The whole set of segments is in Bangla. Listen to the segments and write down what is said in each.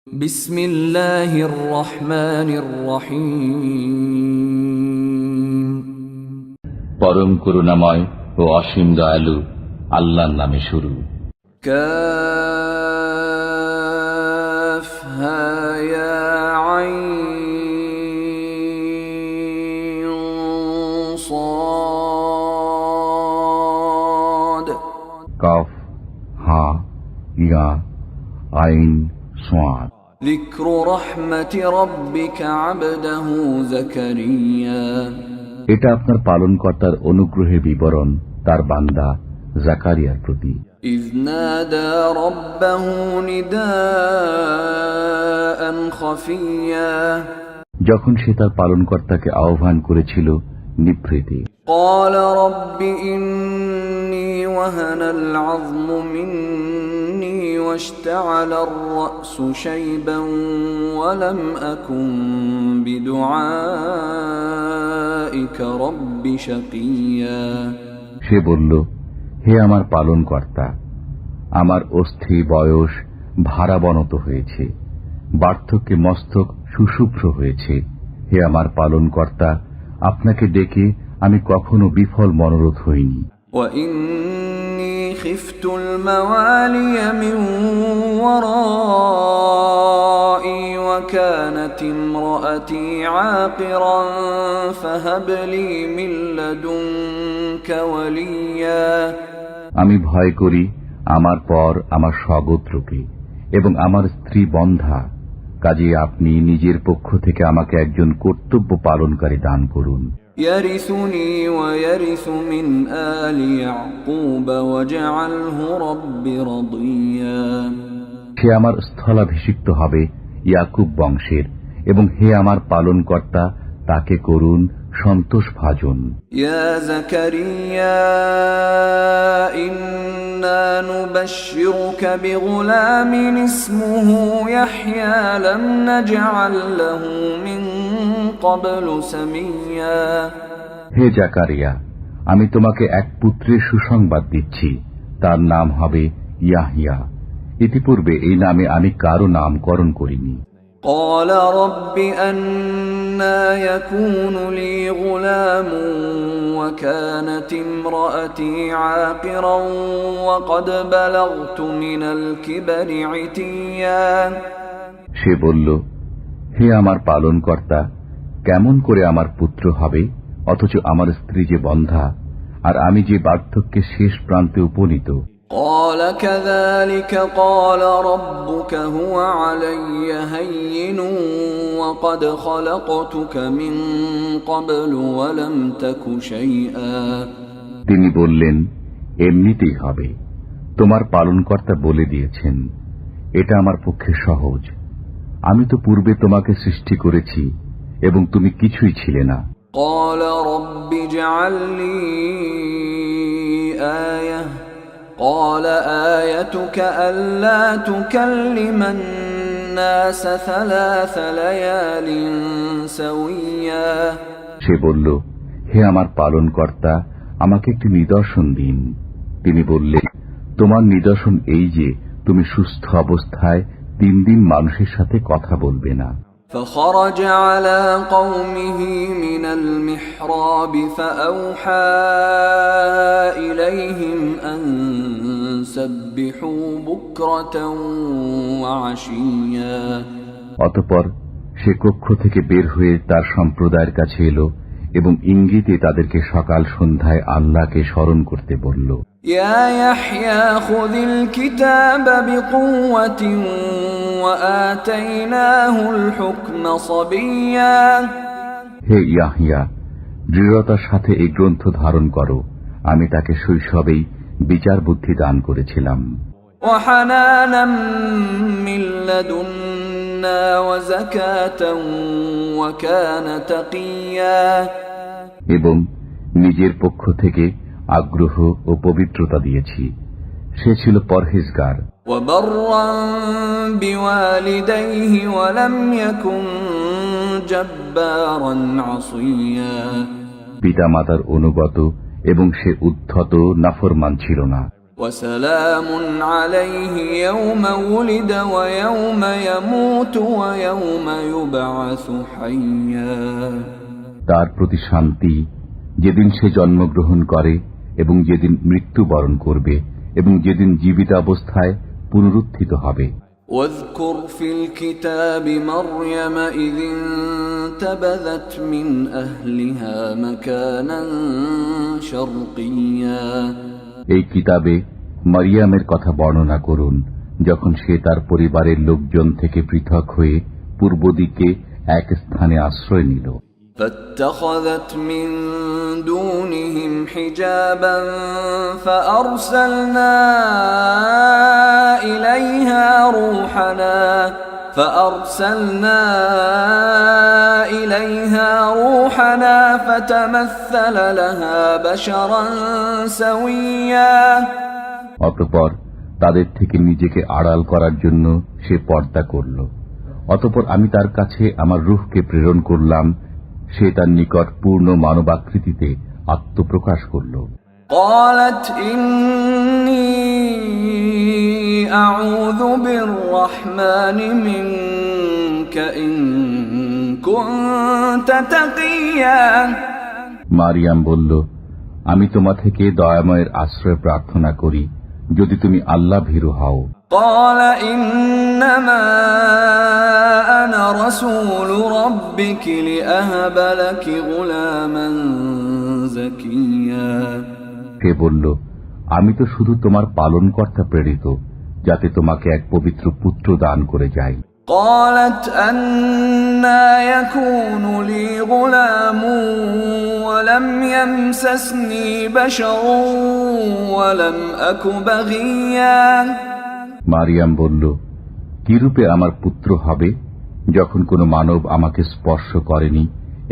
বিসমিল্লাহির রহমানির রহিম। পরম করুণাময় ও অসীম দয়ালু আল্লাহর নামে শুরু। কাফ হা ইয়া আইন সাদ। কাফ হা ইয়া আইন সাদ। যিকরু রাহমাতি রাব্বিকা আবদাহু যাকারিয়া। এটা আপনার পালনকর্তার অনুগ্রহের বিবরণ তার বান্দা জাকারিয়ার প্রতি। ইয নাদা রাব্বাহু নিদাআন খাফিয়্যা। যখন সে তার পালনকর্তাকে আহ্বান করেছিল নিভৃতে। قال رب إني وهن العظم مني واشتعل الرأس شيبا ولم أكن بدعائك رب شقيا। সে বলল, হে আমার পালনকর্তা, আমার অস্থি বয়স ভারাবনত হয়েছে, বার্ধক্যে মস্তক সুশুভ্র হয়েছে। হে আমার পালনকর্তা, আপনাকে ডেকে আমি কখনো বিফল মনোরথ হইনি। وإني خفت الموالي من ورائي وكانت امرأتي عاقرا فهب لي من لدنك وليا। আমি ভয় করি আমার পর আমার স্বগোত্রকে এবং আমার স্ত্রী বন্ধা, কাজে আপনি নিজের পক্ষ থেকে আমাকে একজন কর্তব্য পালনকারী দান করুন। يرثني ويرث من آل يعقوب واجعله رب رضيا। সে আমার স্থলাভিষিক্ত হবে ইয়াকুব বংশের, এবং হে আমার পালনকর্তা তাকে করুন সন্তোষভাজন। يا زكريا إنا نبشرك بغلام اسمه يحيى لم نجعل له من قبل سميا। হে জাকারিয়া, আমি তোমাকে এক পুত্রের সুসংবাদ দিচ্ছি, তার নাম হবে ইয়াহিয়া। ইতিপূর্বে এই নামে আমি কারো নামকরণ করিনি। قال رب أنى يكون لي غلام وكانت امرأتي عاقرا وقد بلغت من الكبر عتيا। সে বলল, হে আমার পালনকর্তা, কেমন করে আমার পুত্র হবে, অথচ আমার স্ত্রী যে বন্ধা, আর আমি যে বার্ধক্যের শেষ প্রান্তে উপনীত। قال كذلك قال ربك هو علي هين وقد خلقتك من قبل ولم تك شيئا। তিনি বললেন, এমনিতেই হবে, তোমার পালনকর্তা বলে দিয়েছেন, এটা আমার পক্ষে সহজ। আমি তো পূর্বে তোমাকে সৃষ্টি করেছি এবং তুমি কিছুই ছিলে না। قال رب اجعل لي آية قال آيتك ألا تكلم الناس ثلاث ليال سويا। সে বলল, হে আমার পালনকর্তা, আমাকে একটি নিদর্শন দিন। তিনি বললেন, তোমার নিদর্শন এই যে তুমি সুস্থ অবস্থায় 3 দিন মানুষের সাথে কথা বলবে না। فخرج على قومه من المحراب فأوحى إليهم أن سبحوا بكرة وعشيا। অতঃপর সে কক্ষ থেকে বের হয়ে তার সম্প্রদায়ের কাছে এলো এবং ইঙ্গিতে তাদেরকে সকাল সন্ধ্যায় আল্লাহকে স্মরণ করতে বলল। يا يحيى خذ الكتاب بقوة وآتيناه الحكم صبيا। হে ইয়াহিয়া, দৃঢ়তার সাথে এই গ্রন্থ ধারণ করো, আমি তাকে শৈশবেই বিচার বুদ্ধি দান করেছিলাম। وحنانا من لدنا وزكاة وكان تقيا। এবং নিজের পক্ষ থেকে আগ্রহ ও পবিত্রতা দিয়েছি, সে ছিল পরহেজগার। وبرا بوالديه ولم يكن جبارا عصيا। পিতামাতার অনুগত এবং সে উদ্ধত নাফরমান ছিল না। وسلام عليه يوم ولد ويوم يموت ويوم يبعث حيا তার প্রতি শান্তি যেদিন সে জন্মগ্রহণ করে এবং যেদিন মৃত্যুবরণ করবে এবং যেদিন জীবিত অবস্থায় পুনরুত্থিত হবে। واذكر في الكتاب مريم إذ انتبذت من أهلها مكانا شرقيا এই কিতাবে মারিয়ামের কথা বর্ণনা করুন, যখন সে তার পরিবারের লোকজন থেকে পৃথক হয়ে পূর্ব দিকে এক স্থানে আশ্রয় নিল। فاتخذت من دونهم حجابا فأرسلنا إليها روحنا فتمثل لها بشرا سويا অতঃপর তাদের থেকে নিজেকে আড়াল করার জন্য সে পর্দা করল। অতঃপর আমি তার কাছে আমার রূহকে প্রেরণ করলাম, সে তার নিকট পূর্ণ মানবাকৃতিতে আত্মপ্রকাশ করল। قالت إني أعوذ بالرحمن منك إن كنت تقيا মারিয়াম বলল, আমি তোমা থেকে দয়াময়ের আশ্রয় প্রার্থনা করি যদি তুমি আল্লাহ ভীরু হও। قال إنما أنا رسول ربك لأهب لك غلاما زكيا সে বলল, আমি তো শুধু তোমার পালনকর্তা প্রেরিত, যাতে তোমাকে এক পবিত্র পুত্র দান করে যাই। قالت أنى يكون لي غلام ولم يمسسني بشر ولم أك بغيا মারিয়াম বলল, কিরূপে আমার পুত্র হবে, যখন কোনো মানব আমাকে স্পর্শ করেনি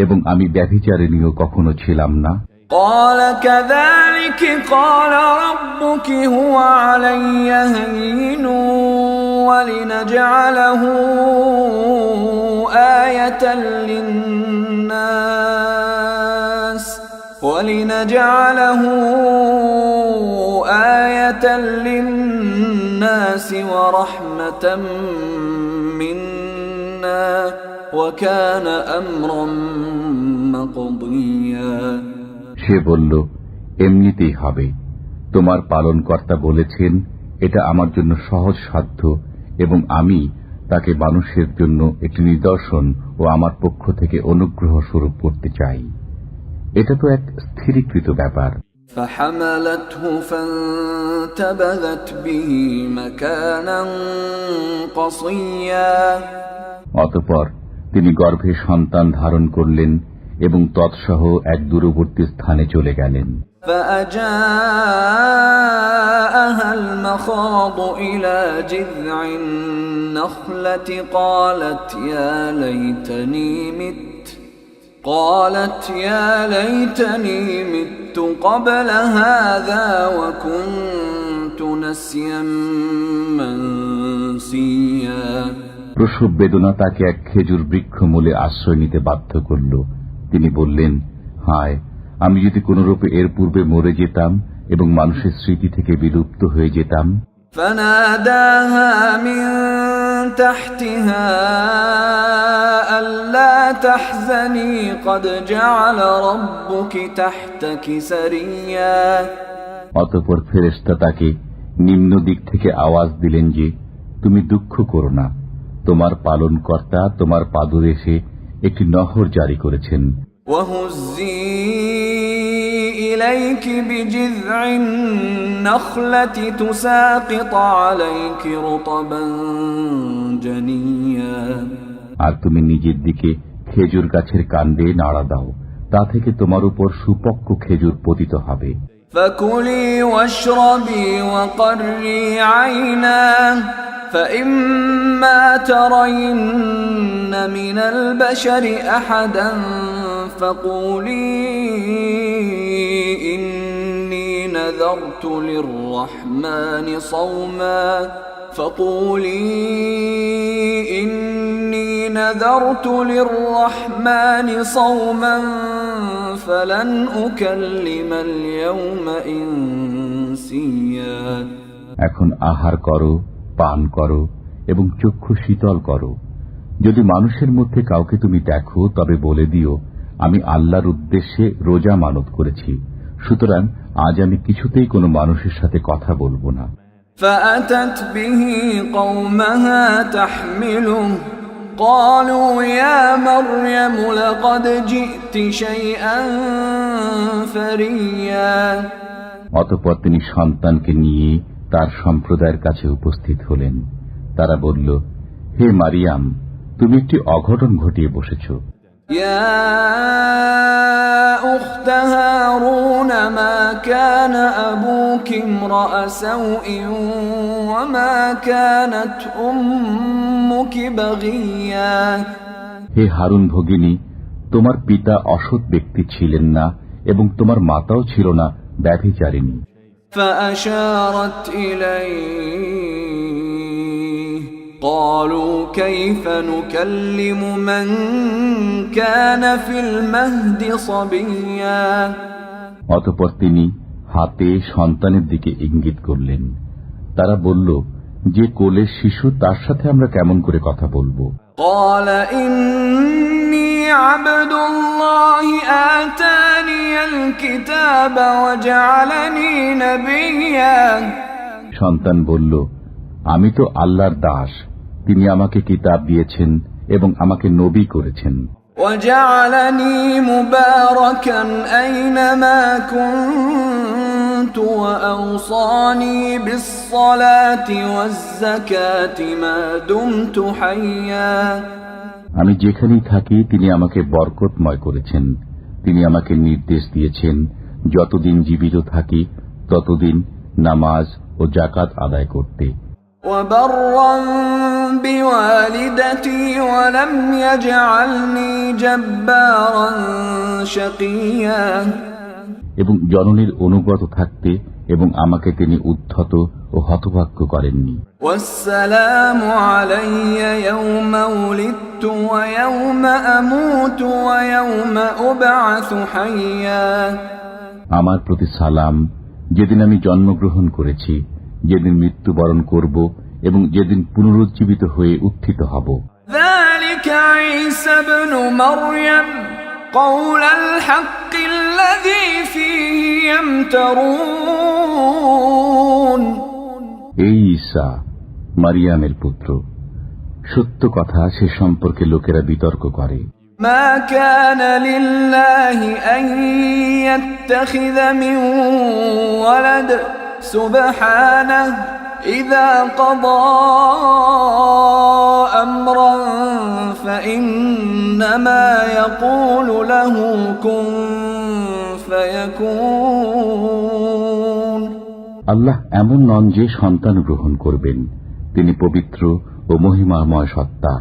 এবং আমি ব্যভিচারিণীও কখনো ছিলাম না। قال كذلك قال ربك هو علي هين ولنجعله آية للناس ورحمة منا وكان أمرا مقضيا সে বলল, এমনিতেই হবে। তোমার পালনকর্তা বলেছেন, এটা আমার জন্য সহজ সাধ্য এবং আমি তাকে মানুষের জন্য একটি নিদর্শন ও আমার পক্ষ থেকে অনুগ্রহ স্বরূপ করতে চাই। এটা তো এক স্থিরীকৃত ব্যাপার। فحملته فانتبذت به مكانا قصيا অতঃপর তিনি গর্ভে সন্তান ধারণ করলেন এবং তৎসহ এক দূরবর্তী স্থানে চলে গেলেন। فأجاءها المخاض إلى جذع النخلة قالت يا ليتني مت قبل هذا وكنت نسيا منسيا প্রসব বেদনা তাকে এক খেজুর বৃক্ষ মূলে আশ্রয় নিতে বাধ্য করল। তিনি বললেন, হায়, আমি যদি কোনরূপে এর পূর্বে মরে যেতাম এবং মানুষের স্মৃতি থেকে বিলুপ্ত হয়ে যেতাম। فناداها من تحتها ألا تحزني قد جعل ربك تحتك سريا অতঃপর ফেরেশতা তাকে নিম্ন দিক থেকে আওয়াজ দিলেন যে, তুমি দুঃখ করো না, তোমার পালনকর্তা তোমার পাদদেশে একটি নহর জারি করেছেন। وهزي إليك بجذع النخلة تساقط عليك رطبا جنيا আর তুমি নিজের দিকে খেজুর গাছের কাণ্ডে নাড়া দাও, তা থেকে তোমার উপর সুপক্ক খেজুর পতিত হবে। فكلي واشربي وقري عينا فإما ترين من البشر أحدا فقولي إني نذرت للرحمن صوما فلن أكلم اليوم إنسيا منسيا এখন আহার করো, পান করো এবং চক্ষু শীতল করো। যদি মানুষের মধ্যে কাউকে তুমি দেখো তবে বলে দিও, আমি আল্লাহর উদ্দেশ্যে রোজা মানত করেছি, সুতরাং আজ আমি কিছুতেই কোনো মানুষের সাথে কথা বলবো না। فأتت به قومها تحمله قالوا يا مريم لقد جئت شيئا فريا অতঃপর তিনি সন্তানকে নিয়ে তার সম্প্রদায়ের কাছে উপস্থিত হলেন। তারা বলল, হে মারিয়াম, তুমি একটি অঘটন ঘটিয়ে বসেছ। يا أخت هارون ما كان أبوك امرأ سوء وما كانت أمك بغيا হে হারুন ভগিনী, তোমার পিতা অসৎ ব্যক্তি ছিলেন না এবং তোমার মাতাও ছিল না ব্যভিচারিণী। فأشارت إليه قالوا كيف نكلم من كان في المهد صبيا অতঃপর তিনি হাতে সন্তানের দিকে ইঙ্গিত করলেন। তারা বলল, যে কোলের শিশু তার সাথে আমরা কেমন করে কথা বলবো? قال إني عبد الله آتاني الكتاب وجعلني نبيا সন্তান বলল, আমি তো আল্লাহর দাস, তিনি আমাকে কিতাব দিয়েছেন এবং আমাকে নবী করেছেন। وجعلني مباركا أينما كنت وأوصاني بالصلاة والزكاة ما دمت حيا আমি যেখানেই থাকি তিনি আমাকে বরকতময় করেছেন। তিনি আমাকে নির্দেশ দিয়েছেন, যতদিন জীবিত থাকি ততদিন নামাজ ও যাকাত আদায় করতে। وبرا بوالدتي ولم يجعلني جبارا شقيا এবং জননীর অনুগত থাকতে এবং আমাকে তিনি উদ্ধত ও হতভাগ্য করেননি। والسلام علي يوم ولدت ويوم أموت ويوم أبعث حيا আমার প্রতি সালাম, যেদিন আমি জন্মগ্রহণ করেছি, যেদিন মৃত্যুবরণ করব এবং যেদিন পুনরুজ্জীবিত হয়ে উত্থিত হব। ذلك عيسى ابن مريم قول الحق الذي فيه يمترون এই ঈসা মারিয়ামের পুত্র, সত্য কথা সে সম্পর্কে লোকেরা বিতর্ক করে। ما كان لله أن يتخذ من ولد سبحانه إذا قضى أمرا فإنما يقول له كن فيكون আল্লাহ এমন নন যে সন্তান গ্রহণ করবেন, তিনি পবিত্র ও মহিমাময় সত্তা।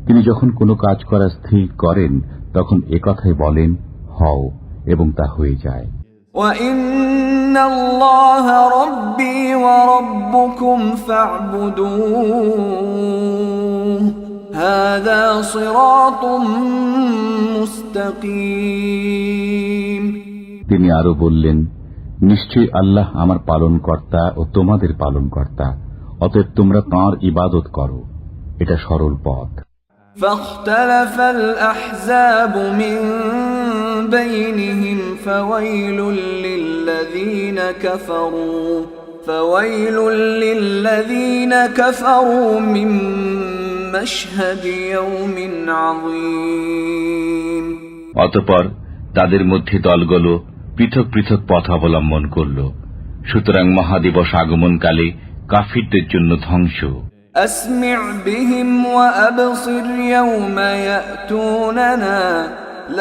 তিনি যখন কোনো কাজ করা স্থির করেন তখন একথাই বলেন, হও, এবং তা হয়ে যায়। وَإِنَّ اللَّهَ رَبِّي وَرَبُّكُمْ فَاعْبُدُوهُ هَذَا صِرَاطٌ مُسْتَقِيمٌ তিনি আরো বললেন, নিশ্চয়ই আল্লাহ আমার পালনকর্তা ও তোমাদের পালনকর্তা, অতএব তোমরা তাঁর ইবাদত করো, এটা সরল পথ। فاختلف الأحزاب من بينهم فويل للذين كفروا من مشهد يوم عظيم অতঃপর তাদের মধ্যে দলগুলো পৃথক পৃথক পথ অবলম্বন করল, সুতরাং মহাদিবস আগমনকালে কাফিরদের জন্য ধ্বংস। أسمع بهم وأبصر يوم يأتوننا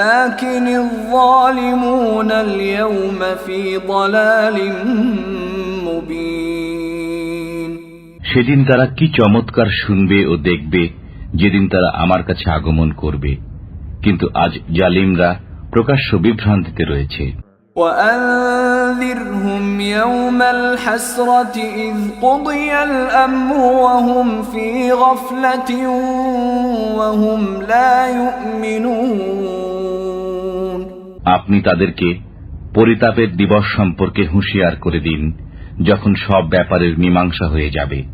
لكن الظالمون اليوم في ضلال مبين সেদিন তারা কি চমৎকার শুনবে ও দেখবে যেদিন তারা আমার কাছে আগমন করবে, কিন্তু আজ জালিমরা প্রকাশ্য বিভ্রান্তিতে রয়েছে। وأنذرهم يوم الحسرة إذ قضي الأمر وهم في غفلة وهم لا يؤمنون আপনি তাদেরকে পরিতাপের দিবস সম্পর্কে হুঁশিয়ার করে দিন, যখন সব ব্যাপারের মীমাংসা হয়ে যাবে।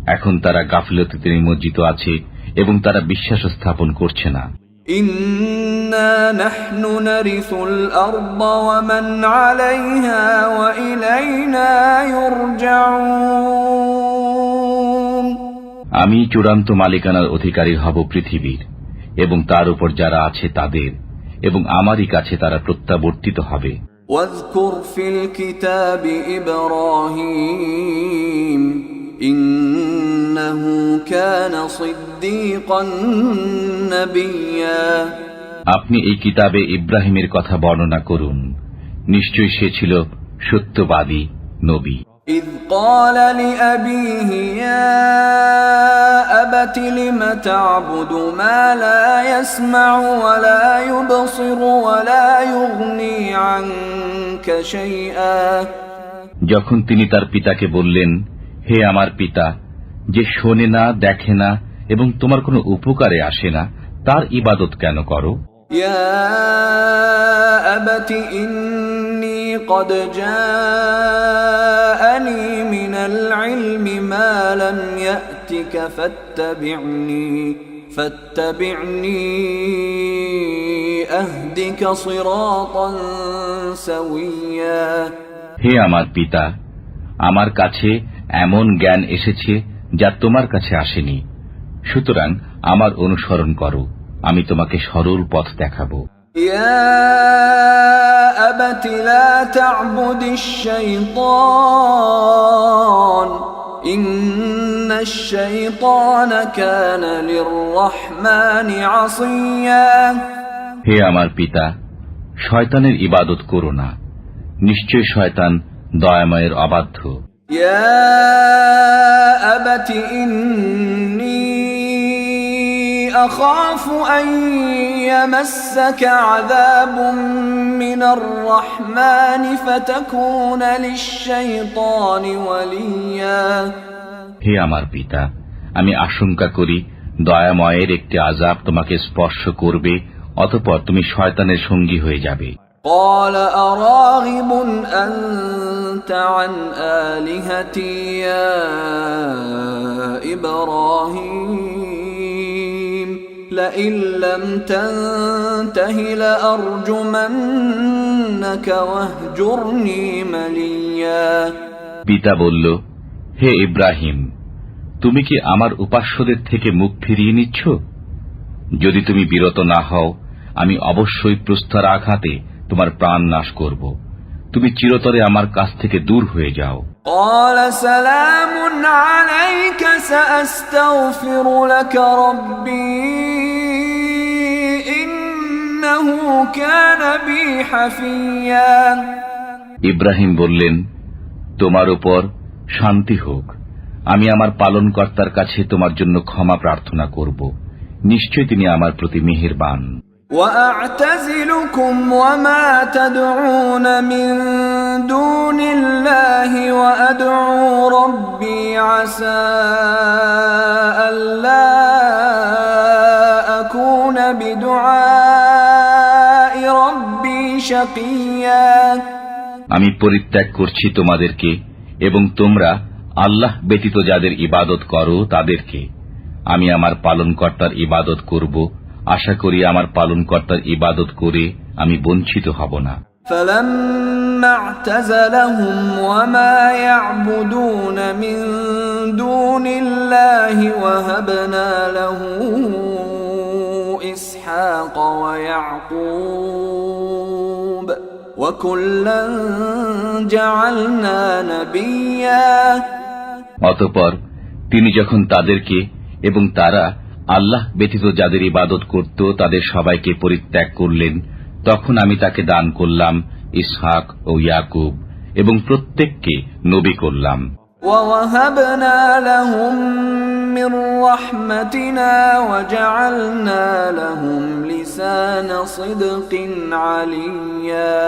এখন তারা গাফিলতিতে নিমজ্জিত আছে এবং তারা বিশ্বাস স্থাপন করছে না। ইন্না নাহনু নারিসুল আরদা ওয়া মান আলাইহা ওয়া ইলাইনা ইউরজাউন। আমি চূড়ান্ত মালিকানার অধিকারী হব পৃথিবীর এবং তার উপর যারা আছে তাদের, এবং আমারই কাছে তারা প্রত্যাবর্তিত হবে। ওয়াযকুর ফিল কিতাবি ইব্রাহিম ইন্নাহু কানা সিদ্দীকান নাবিয়্যা। আপনি এই কিতাবে ইব্রাহিমের কথা বর্ণনা করুন, নিশ্চয়ই সে ছিল সত্যবাদী নবী। إذ قال لأبيه يا أبت لم تعبد ما لا يسمع ولا يبصر ولا يغني عنك شيئا। যখন তিনি তার পিতাকে বললেন, হে আমার পিতা, যে শোনে না, দেখে না এবং তোমার কোনো উপকারে আসে না, তার ইবাদত কেন করো? يا أبت إني قد جاءني من العلم ما لم يأتك فاتبعني أهدك صراطا سويا। হে আমার পিতা, আমার কাছে এমন জ্ঞান এসেছে যা তোমার কাছে আসেনি, সুতরাং আমার অনুসরণ করো, আমি তোমাকে সরল পথ দেখাবো। ইয়া আবাতি লা তা'বুদিশ শাইতান ইন্নাশ শাইতানা কানা লির-রাহমানি আসিয়া। হে আমার পিতা, শয়তানের ইবাদত করো না, নিশ্চয় শয়তান দয়াময়ের অবাধ্য। ইয়া আবাতি ইন্নী أخاف أن يمسك عذاب من الرحمن فتكون للشيطان وليا। হে আমার পিতা, আমি আশঙ্কা করি দয়াময়ের একটি আযাব তোমাকে স্পর্শ করবে, অতঃপর তুমি শয়তানের সঙ্গী হয়ে যাবে। قال أراغب أنت عن آلهتي يا إبراهيم لئن لم تنته لأرجمنك واهجرني مليا। পিতা বলল, হে ইব্রাহিম, তুমি কি আমার উপাস্যদের থেকে মুখ ফিরিয়ে নিচ্ছ? যদি তুমি বিরত না হও, আমি অবশ্যই প্রস্তর আঘাতে তোমার প্রাণ নাশ করব। তুমি চিরতরে আমার কাছ থেকে দূর হয়ে যাও। قال سلام عليك سأستغفر لك ربي إنه كان بي حفيا। ইব্রাহিম বললেন, তোমার উপর শান্তি হোক, আমি আমার পালনকর্তার কাছে তোমার জন্য ক্ষমা প্রার্থনা করব, নিশ্চয় তিনি আমার প্রতি মেহেরবান। وأعتزلكم وما تدعون من دون الله وأدعو ربي عسى ألا أكون بدعاء ربي شقيا। আমি পরিত্যাগ করছি তোমাদেরকে এবং তোমরা আল্লাহ ব্যতীত যাদের ইবাদত করো তাদেরকে। আমি আমার পালনকর্তার ইবাদত করব, আশা করি আমার পালনকর্তার ইবাদত করে আমি বঞ্চিত হব না। فلما اعتزلهم وما يعبدون من دون الله وهبنا له إسحاق ويعقوب وكلا جعلنا نبيا। অতঃপর তিনি যখন তাদেরকে এবং তারা আল্লাহ ব্যতীত যাদের ইবাদত করত তাদের সবাইকে পরিত্যাগ করলেন, তখন আমি তাকে দান করলাম ইসহাক ও ইয়াকুব এবং প্রত্যেককে নবী করলাম। وَوَهَبْنَا لَهُم مِّن رَّحْمَتِنَا وَجَعَلْنَا لَهُمْ لِسَانَ صِدْقٍ عَلِيًّا।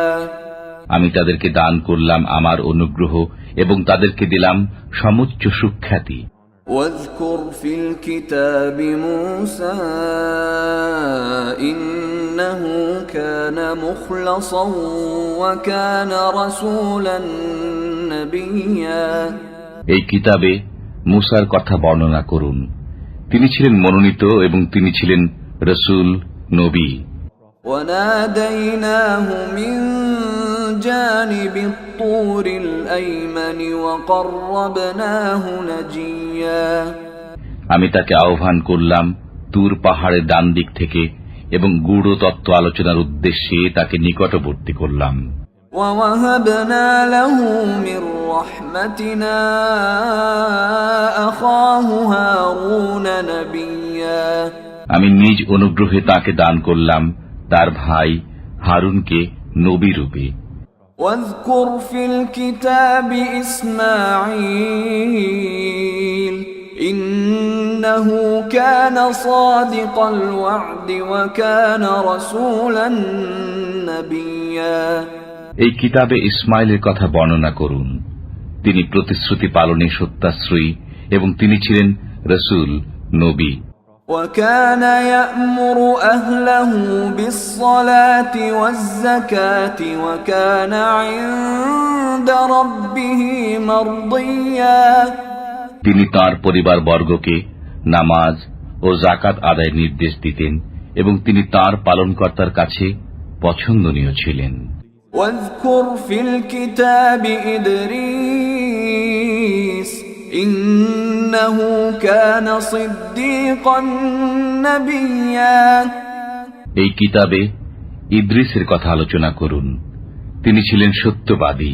আমি তাদেরকে দান করলাম আমার অনুগ্রহ এবং তাদেরকে দিলাম সমুচ্চ সুখ্যাতি। واذكر في الكتاب موسى إنه كان مخلصا وكان رسولا نبيا এই কিতাবে মুসার কথা বর্ণনা করুন। তিনি ছিলেন মনোনীত এবং তিনি ছিলেন রসূল, নবী। وناديناه من جانب الطور الأيمن وقربناه نجيا আমি তাকে আহ্বান করলাম তুর পাহাড়ের ডান দিক থেকে এবং গূঢ় তত্ত্ব আলোচনার উদ্দেশ্যে তাকে নিকটবর্তী করলাম। ووهبنا له من رحمتنا أخاه هارون نبيا আমি নিজ অনুগ্রহে তাকে দান করলাম তার ভাই হারুনকে নবী রূপে। واذكر في الكتاب إسماعيل إنه كان صادق الوعد وكان رسولا نبيا এই কিতাবে ইসমাইলের কথা বর্ণনা করুন। তিনি প্রতিশ্রুতি পালনে সত্যাশ্রয়ী এবং তিনি ছিলেন রসূল, নবী। وكان يأمر أهله بالصلاة والزكاة وكان عند ربه مرضيا তিনি তাঁর পরিবার বর্গকে নামাজ ও যাকাত আদায়ের নির্দেশ দিতেন এবং তিনি তাঁর পালনকর্তার কাছে পছন্দনীয় ছিলেন। واذكر في الكتاب إدريس إنه كان صديقا نبيا এই কিতাবে ইদ্রিসের কথা আলোচনা করুন। তিনি ছিলেন সত্যবাদী,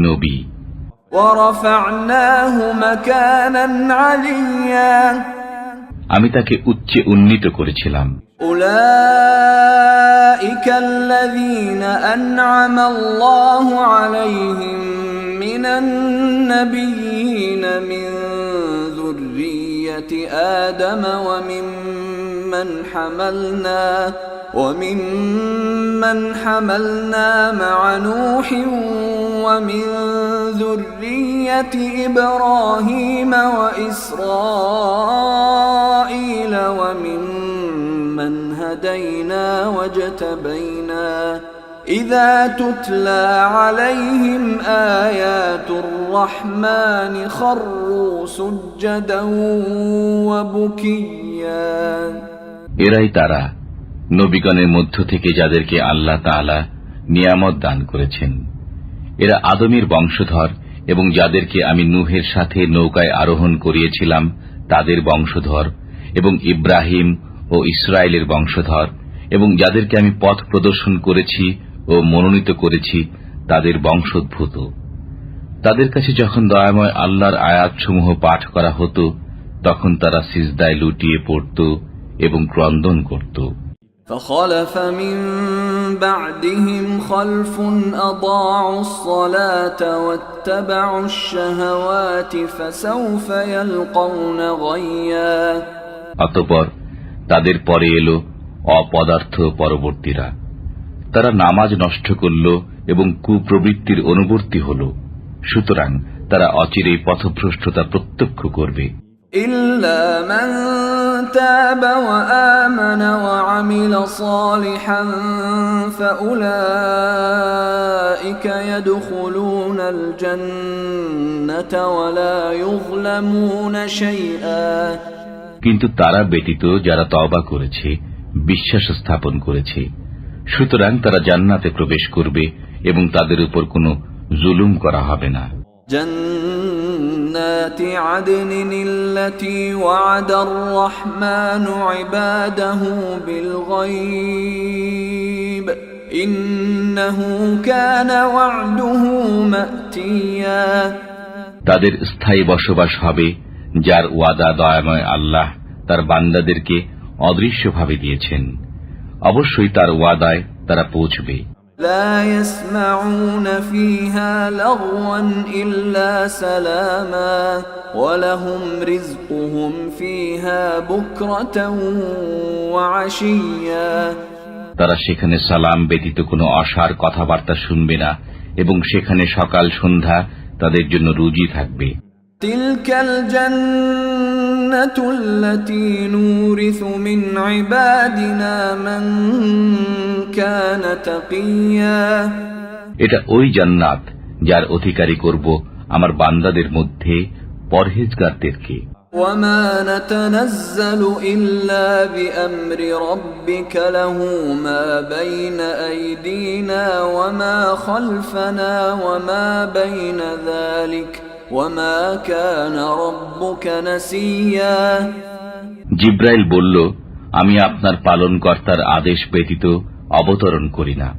নবী। ورفعناه مكانا عليا আমি তাকে উচ্চে উন্নীত করেছিলাম। أولئك الذين أنعم الله عليهم من النبيين من ذرية آدم وممن حملنا مع نوح ومن ذرية إبراهيم وإسرائيل وممن هدينا واجتبينا إذا تتلى عليهم آيات الرحمن خروا سجدا وبكيا এরাই তারা নবীগণের মধ্য থেকে যাদেরকে আল্লাহ তাআলা নিয়ামত দান করেছেন। এরা আদমের বংশধর এবং যাদেরকে আমি নূহের সাথে নৌকায় আরোহণ করিয়েছিলাম তাদের বংশধর, এবং ইব্রাহিম ও ইসরায়েলের বংশধর, এবং যাদেরকে আমি পথ প্রদর্শন করেছি ও মনোনীত করেছি তাদের বংশোদ্ভূত। তাদের কাছে যখন দয়াময় আল্লাহর আয়াতসমূহ পাঠ করা হতো তখন তারা সিজদায় লুটিয়ে পড়ত এবং ক্রন্দন করত। فخلف من بعدهم خلف أضاعوا الصلاة واتبعوا الشهوات فسوف يلقون غيا অতঃপর তাদের পরে এলো অপদার্থ পরবর্তীরা। তারা নামাজ নষ্ট করল এবং কুপ্রবৃত্তির অনুবর্তী হল। সুতরাং তারা অচিরেই পথভ্রষ্টতা প্রত্যক্ষ করবে। إلا من تاب وآمن وعمل صالحا فأولئك يدخلون الجنة ولا يظلمون شيئا কিন্তু তারা ব্যতীত যারা তওবা করেছে, বিশ্বাস স্থাপন করেছে, সুতরাং তারা জান্নাতে প্রবেশ করবে এবং তাদের উপর কোনো জুলুম করা হবে না। جنات عدن التي وعد الرحمن عباده بالغيب إنه كان وعده مأتيا তাদের স্থায়ী বসবাস হবে যার ওয়াদা দয়াময় আল্লাহ তার বান্দাদেরকে অদৃশ্যভাবে দিয়েছেন। অবশ্যই তার ওয়াদায় তারা পৌঁছবে। لا يسمعون فيها لغوا إلا سلاما ولهم رزقهم فيها بكرة وعشيا তারা সেখানে সালাম ব্যতীত কোনো অসার কথাবার্তা শুনবে না এবং সেখানে সকাল সন্ধ্যা তাদের জন্য রুজি থাকবে। تلك الجنة التي نورث من عبادنا من كان تقيا এটা ওই জান্নাত যার অধিকারী করব আমার বান্দাদের মধ্যে পরহেজগারদেরকে। وما نتنزل إلا بأمر ربك له ما بين أيدينا وما خلفنا وما بين ذلك وما كان ربك نسيا। জিব্রাইল বলল, আমি আপনার পালনকর্তার আদেশ ব্যতীত অবতরণ করি না।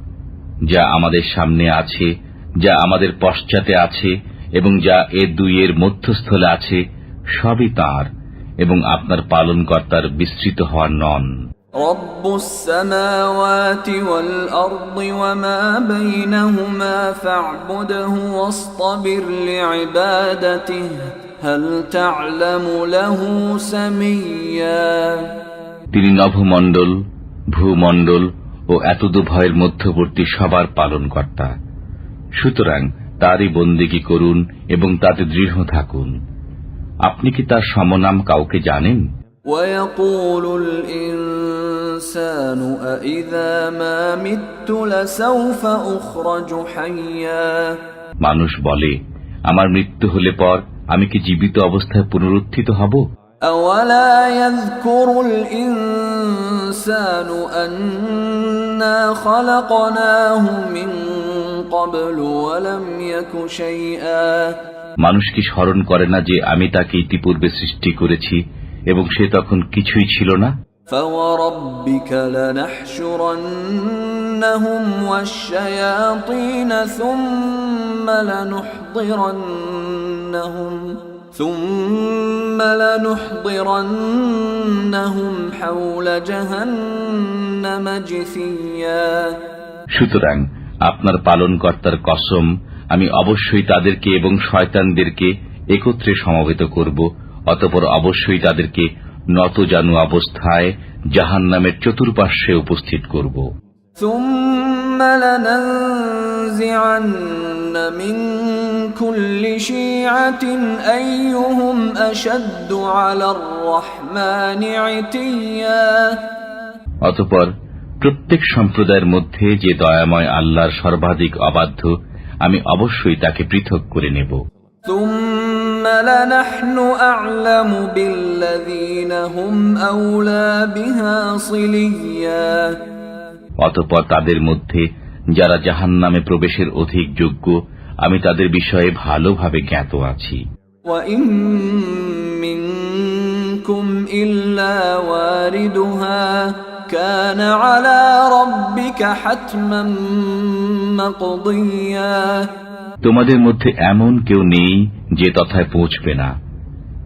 যা আমাদের সামনে আছে, যা আমাদের পশ্চাতে আছে এবং যা এ দুইয়ের মধ্যস্থলে আছে, সবই তাঁর এবং আপনার পালনকর্তার বিস্তৃত হওয়ার নন। রব্বুস সামাওয়াতি ওয়াল আরদি ওয়া মা বাইনাহুমা ফা'বুদহু ওয়াসতাবির লিইবাদাতিহি হাল তা'লামু লাহু সামিয়্যা। তিনি নভমণ্ডল, ভূমণ্ডল ও এতদুভয়ের মধ্যবর্তী সবার পালনকর্তা। সুতরাং তারই বন্দেগী করুন এবং তাতে দৃঢ় থাকুন। আপনি কি তার সমনাম কাউকে জানেন? وَيَقُولُ الْإِنسَانُ أَإِذَا مَا مِتُّ لَسَوْفَ أُخْرَجُ حَيًّا। মানুষ বলে, আমার মৃত্যু হলে পর আমি কি জীবিত অবস্থায় পুনরুত্থিত হব? أَوَلَا يَذْكُرُ الْإِنسَانُ أَنَّا خَلَقْنَاهُ مِنْ قَبْلُ وَلَمْ يَكُ شَيْئًا। মানুষ কি স্মরণ করে না যে আমি তাকে ইতিপূর্বে সৃষ্টি করেছি এবং সে তখন কিছুই ছিল না? فَوَرَبِّكَ لَنَحْشُرَنَّهُمْ وَالشَّيَاطِينَ ثُمَّ لَنُحْضِرَنَّهُمْ حَوْلَ جَهَنَّمَ جِثِيًّا। সুতরাং আপনার পালনকর্তার কসম, আমি অবশ্যই তাদেরকে এবং শয়তানদেরকে একত্রে সমবেত করব, অতঃপর অবশ্যই তাদেরকে নতজানু অবস্থায় জাহান্নামের চতুর্পার্শ্বে উপস্থিত করব। ثُمَّ لَنَنزِعَنَّ مِن كُلِّ شِيعَةٍ أَيُّهُمْ أَشَدُّ عَلَى الرَّحْمَنِ عِتِيًّا। অতঃপর প্রত্যেক সম্প্রদায়ের মধ্যে যে দয়াময় আল্লাহর সর্বাধিক অবাধ্য, আমি অবশ্যই তাকে পৃথক করে নেব। ثُمَّ لَنَحْنُ أَعْلَمُ بِالَّذِينَ هُمْ أَوْلَى بِهَا صِلِيًّا। অতঃপর তাদের মধ্যে যারা জাহান্নামে প্রবেশের অধিক যোগ্য, আমি তাদের বিষয়ে ভালোভাবে জ্ঞাত আছি। وَإِن مِّنكُمْ إِلَّا وَارِدُهَا كَانَ عَلَى رَبِّكَ حَتْمًا مَّقْضِيًّا। তোমাদের মধ্যে এমন কেউ নেই যে তথায় পৌঁছবে না,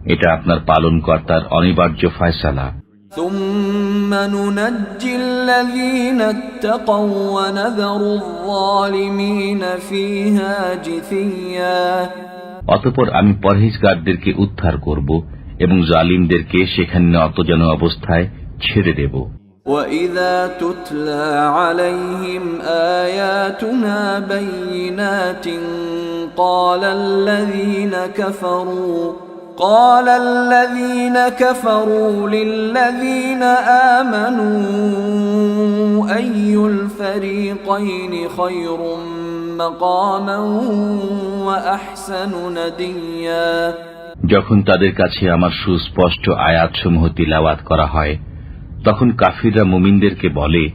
এটা আপনার পালনকর্তার অনিবার্য ফয়সালা। ثُمَّ نُنَجِّي الَّذِينَ اتَّقَوْا وَنَذَرُ الظَّالِمِينَ فِيهَا جِثِيًّا। অতঃপর আমি পরহেজগারদেরকে উদ্ধার করব এবং জালিমদেরকে সেখানে নতজানু অবস্থায় ছেড়ে দেব। وَإِذَا تُتْلَى عَلَيْهِمْ آيَاتُنَا بَيِّنَاتٍ قَالَ الَّذِينَ كَفَرُوا لِلَّذِينَ آمَنُوا أَيُّ الْفَرِيقَيْنِ خَيْرٌ مَّقَامًا وَأَحْسَنُ نَدِيًّا। যখন তাদের কাছে আমার সুস্পষ্ট আয়াতসমূহ তিলাওয়াত করা হয়, তখন কাফিররা মুমিনদেরকে বলে,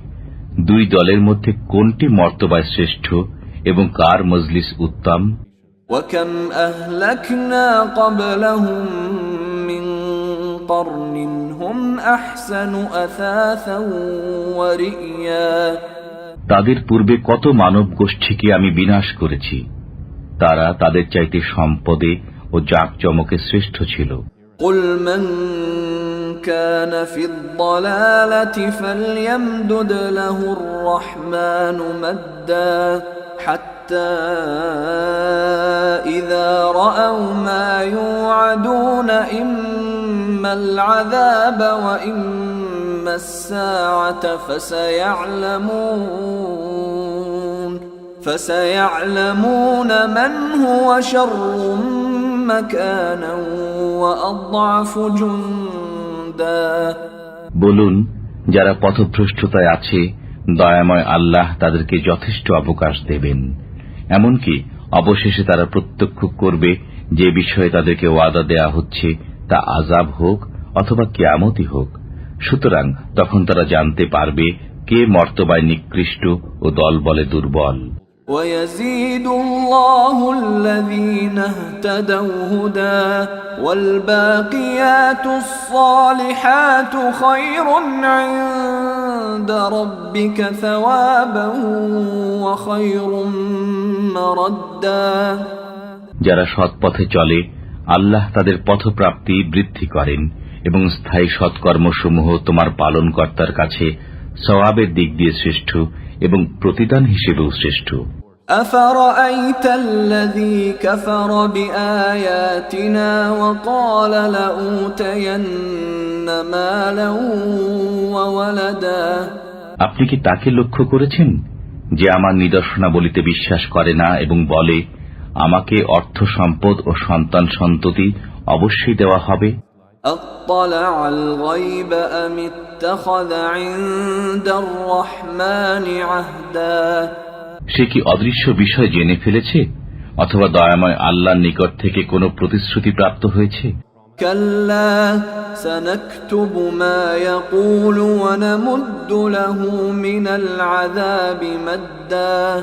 দুই দলের মধ্যে কোনটি মর্তবায় শ্রেষ্ঠ এবং কার মজলিস উত্তম? وَكَمْ أَهْلَكْنَا قَبْلَهُمْ مِنْ قَرْنٍ هُمْ أَحْسَنُ أَثَاثًا وَرِئْيًا। তাদের পূর্বে কত মানব গোষ্ঠীকে আমি বিনাশ করেছি, তারা তাদের চাইতে সম্পদে ও জাঁকজমকে শ্রেষ্ঠ ছিল। قُلْ مَنْ كَانَ فِي الضَّلَالَةِ فَلْيَمْدُدْ لَهُ الرَّحْمَنُ مَدًّا حَتَّى إِذَا رَأَوْا مَا يُوعَدُونَ إِمَّا الْعَذَابَ وَإِمَّا السَّاعَةَ فَسَيَعْلَمُونَ مَنْ هُوَ شَرٌّ مَكَانًا وَأَضْعَفُ جُنْدًا। বলুন, যারা পথভ্রষ্টতায় আছে, দয়াময় আল্লাহ তাদেরকে যথেষ্ট অবকাশ দেবেন, এমনকি অবশেষে তারা প্রত্যক্ষ করবে যে বিষয়ে তাদেরকে ওয়াদা দেয়া হচ্ছে তা আযাব হোক অথবা কিয়ামতই হোক। সুতরাং তখন তারা জানতে পারবে কে মর্তবায় নিকৃষ্ট ও দলবলে দুর্বল। وَيَزِيدُ اللَّهُ الَّذِينَ اهْتَدَوْا هُدًى وَالْبَاقِيَاتُ الصَّالِحَاتُ خَيْرٌ عِندَ رَبِّكَ ثَوَابًا وَخَيْرٌ مَّرَدًّا। যারা সৎপথে চলে আল্লাহ তাদের পথপ্রাপ্তি বৃদ্ধি করেন এবং স্থায়ী সৎকর্মসমূহ তোমার পালনকর্তার কাছে সওয়াবের দিক দিয়ে শ্রেষ্ঠ এবং প্রতিদান হিসেবেও শ্রেষ্ঠ। أَفَرَأَيْتَ الَّذِي كَفَرَ بِآيَاتِنَا وَقَالَ لَأُوتَيَنَّ مَالًا وَوَلَدًا। আপনি কি তাকে লক্ষ্য করেছেন যে আমার নিদর্শনাবলীতে বিশ্বাস করে না এবং বলে আমাকে অর্থ সম্পদ ও সন্তান সন্ততি অবশ্যই দেওয়া হবে? أَطَّلَعَ الْغَيْبَ أَمِ اتَّخَذَ عِندَ الرَّحْمَنِ عَهْدًا। সে কি অদৃশ্য বিষয় জেনে ফেলেছে অথবা দয়াময় আল্লাহর নিকট থেকে কোনো প্রতিশ্রুতি প্রাপ্ত হয়েছে? كَلَّا سَنَكْتُبُ مَا يَقُولُ وَنَمُدُّ لَهُ مِنَ الْعَذَابِ مَدًّا।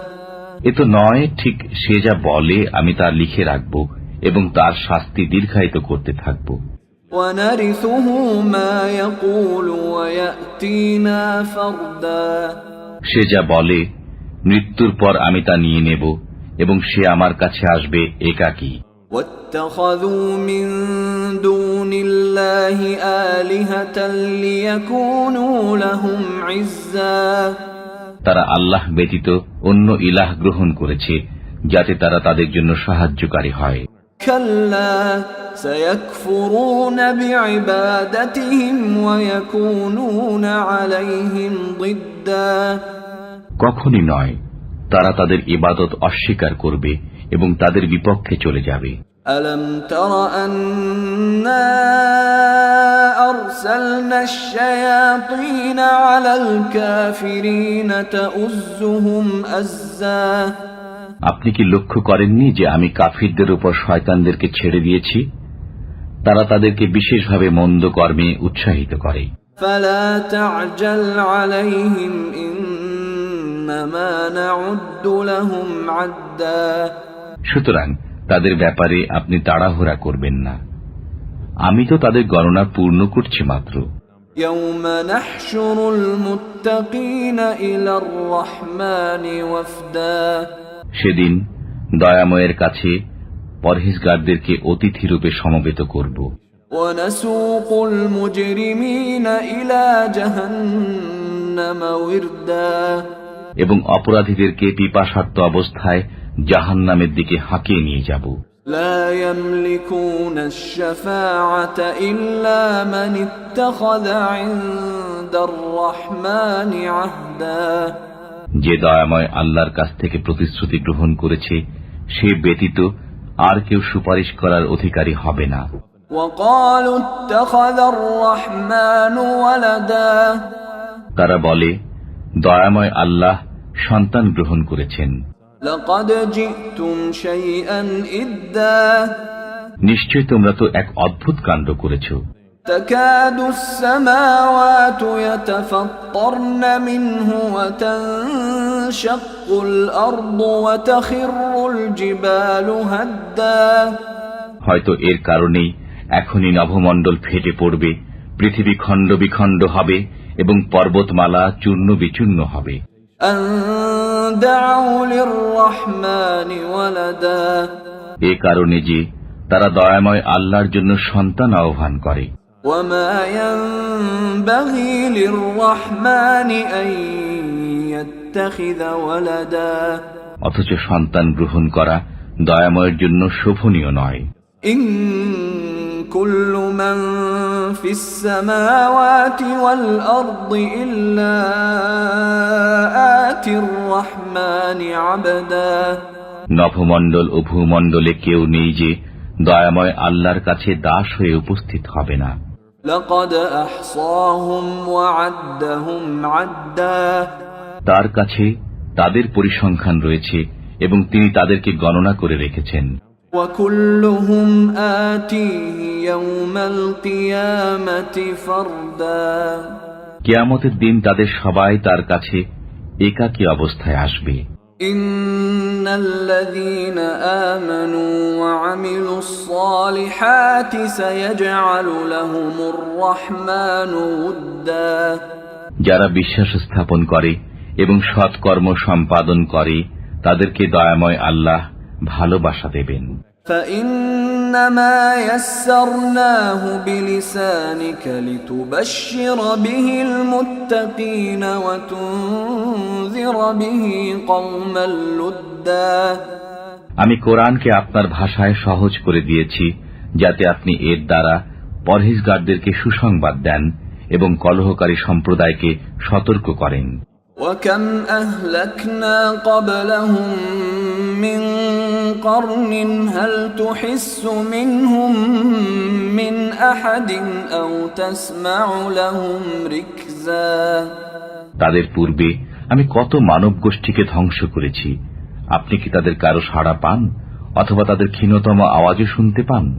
এ তো নয়, ঠিক সে যা বলে আমি তা লিখে রাখব এবং তার শাস্তি দীর্ঘায়িত করতে থাকব। وَنَرِثُهُ مَا يَقُولُ وَيَأْتِينَا فَرْدًا। সে যা বলে মৃত্যুর পর আমি তা নিয়ে নেব এবং সে আমার কাছে আসবে একাকী। وَاتَّخَذُوا مِن دُونِ اللَّهِ آلِهَةً لِيَكُونُوا لَهُمْ عِزًّا। তারা আল্লাহ ব্যতীত অন্য ইলাহ গ্রহণ করেছে যাতে তারা তাদের জন্য সাহায্যকারী হয়। كَلَّا سَيَكْفُرُونَ بِعِبَادَتِهِمْ وَيَكُونُونَ عَلَيْهِمْ ضِدًّا। কখনই নয়, তারা তাদের ইবাদত অস্বীকার করবে এবং তাদের বিপক্ষে চলে যাবে। أَلَمْ تَرَ أَنَّا أَرْسَلْنَا الشَّيَاطِينَ عَلَى الْكَافِرِينَ تَؤُزُّهُمْ أَزًّا। আপনি কি লক্ষ্য করেননি যে আমি কাফিরদের উপর শয়তানদেরকে ছেড়ে দিয়েছি? তারা তাদেরকে বিশেষভাবে মন্দ কর্মে উৎসাহিত করে। فَلَا تَعْجَلْ عَلَيْهِمْ إِنَّمَا نَعُدُّ لَهُمْ عَدًّا। সুতরাং তাদের ব্যাপারে আপনি তাড়াহুড়া করবেন না, আমি তো তাদের গণনা পূর্ণ করছি মাত্র। يَوْمَ نَحْشُرُ الْمُتَّقِينَ إِلَى الرَّحْمَنِ وَفْدًا। সেদিন দয়াময়ের কাছে পরহেজগারদেরকে অতিথিরূপে সমবেত করব। وَنَسُوقُ الْمُجْرِمِينَ إِلَى جَهَنَّمَ وِرْدًا। এবং অপরাধীদেরকে পিপাসার্ত অবস্থায় জাহান্নামের দিকে হাঁকিয়ে নিয়ে যাব। لا يملكون الشفاعة إلا من اتخذ عند الرحمن عهدا। যে দয়াময় আল্লাহর কাছ থেকে প্রতিশ্রুতি গ্রহণ করেছে সে ব্যতীত আর কেউ সুপারিশ করার অধিকারী হবে না। وقالوا اتخذ الرحمن ولدا। তারা বলে দয়াময় আল্লাহ সন্তান গ্রহণ করেছেন। لقد جئتم شيئا إدا। নিশ্চয় তোমরা তো এক অদ্ভুত কাণ্ড করেছ। تكاد السماوات يتفطرن منه وتنشق الأرض وتخر الجبال هدا। হয়তো এর কারণেই এখনই নভমণ্ডল ফেটে পড়বে, পৃথিবী খণ্ড বিখণ্ড হবে এবং পর্বতমালা চূর্ণ বিচূর্ণ হবে। أن دعوا للرحمن ولدا। এ কারণে যে তারা দয়াময় আল্লাহর জন্য সন্তান আহ্বান করে। وما ينبغي للرحمن أن يتخذ ولدا। অথচ সন্তান গ্রহণ করা দয়াময়ের জন্য শোভনীয় নয়। إن كل من في السماوات والأرض إلا آتي الرحمن عبدا। নভমণ্ডল ও ভূমণ্ডলে কেউ নেই যে দয়াময় আল্লাহর কাছে দাস হয়ে উপস্থিত হবে না। لقد أحصاهم وعدهم عدا। তার কাছে তাদের পরিসংখ্যান রয়েছে এবং তিনি তাদেরকে গণনা করে রেখেছেন। وكلهم آتيه يوم القيامة فردا কিয়ামতের দিন তাদের সবাই তার কাছে একাকী অবস্থায় আসবে। إن الذين آمنوا وعملوا الصالحات سيجعل لهم الرحمن ودا যারা বিশ্বাস স্থাপন করে এবং সৎকর্ম সম্পাদন করে তাদেরকে দয়াময় আল্লাহ ভালোবাসা দেবেন। فإنما يسرناه بلسانك لتبشر به المتقين وتنذر به قوما لدا আমি কোরআনকে আপনার ভাষায় সহজ করে দিয়েছি যাতে আপনি এর দ্বারা পরহেজগারদেরকে সুসংবাদ দেন এবং কলহকারী সম্প্রদায়কে সতর্ক করেন। وكم أهلكنا قبلهم من قرن هل تحس منهم من أحد أو تسمع لهم ركزا তাদের পূর্বে আমি কত মানব গোষ্ঠীকে ধ্বংস করেছি, আপনি কি তাদের কারো সাড়া পান অথবা তাদের ক্ষীণতম আওয়াজও শুনতে পান?